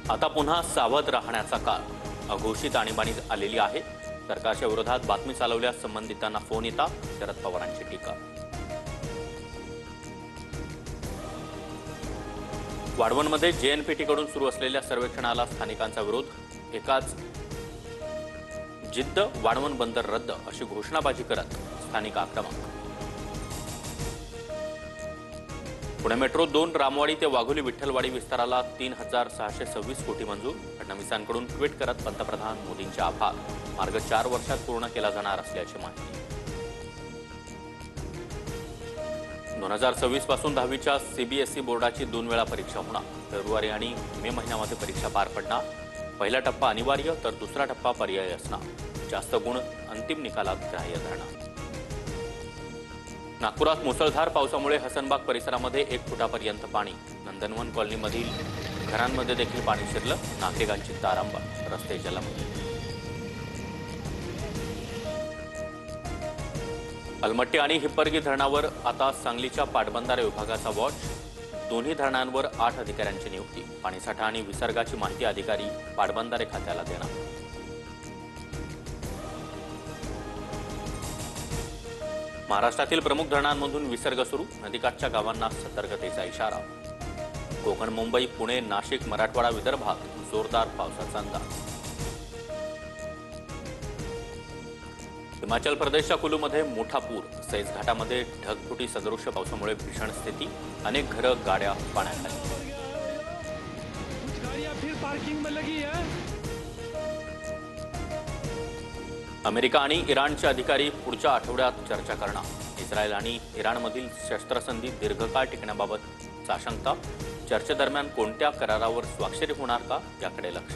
आता पुन्हा सावध राहण्याचा काळ अघोषित आणीबाणी आलेली आहे। सरकारच्या विरोधात बातमी चालवल्यास संबंधितांना फोन येतात। शरद पवारांची टीका। वाढवणमध्ये जेएनपीटीकडून सुरू असलेल्या सर्वेक्षणाला स्थानिकांचा विरोध। एकाच जिद्द वाढवण बंदर रद्द अशी घोषणाबाजी करत स्थानिक आक्रमक। पुणे मेट्रो 2 रामवाडी ते वाघोली विठ्ठलवाडी विस्ताराला 3626 कोटी मंजूर। फडणवीसांकडून ट्विट करत पंतप्रधान मोदींचे आभार। मार्ग 4 वर्षात पूर्ण केला जाणार असल्याची माहिती। 2026 पासून 10वीच्या सीबीएसई बोर्डाची 2 वेळा परीक्षा होणार। फेब्रुवारी आणि मे महिन्यामध्ये परीक्षा पार पडणार। पहिला टप्पा अनिवार्य तर दुसरा टप्पा पर्यायी असणार। जास्त गुण अंतिम निकालात ग्राह्य धरणार। नागपुरात मुसळधार पावसामुळे हसनबाग परिसरामध्ये 1 फुटापर्यंत पाणी। नंदनवन कॉलनीमधील घरांमध्ये देखील पाणी शिरलं। नागरिकांची तारांबळ, रस्ते जलमय। अलमट्टी आणि हिप्परगी धरणावर आता सांगलीच्या पाटबंधारे विभागाचा वॉच। दोन्ही धरणांवर 8 अधिकाऱ्यांची नियुक्ती। पाणीसाठा आणि विसर्गाची माहिती अधिकारी पाटबंधारे खात्याला देणार। महाराष्ट्रातील प्रमुख धरणांमधून विसर्ग सुरू। नदीकाठच्या गावांना सतर्कतेचा इशारा। कोकण, मुंबई, पुणे, नाशिक, मराठवाडा, विदर्भात जोरदार पावसाचा अंदाज। हिमाचल प्रदेशच्या कुलूमध्ये मोठा पूर। सैज घाटामध्ये ढगफुटी सदृश्य पावसामुळे भीषण स्थिती। अनेक घरं, गाड्या पाण्याखाली। अमेरिका आणि इराणचे अधिकारी पुढच्या आठवड्यात चर्चा करणार। इस्रायल आणि इराणमधील शस्त्रसंधी दीर्घकाळ टिकण्याबाबत आशंका। चर्चेदरम्यान कोणत्या करारावर स्वाक्षरी होणार का याकडे लक्ष।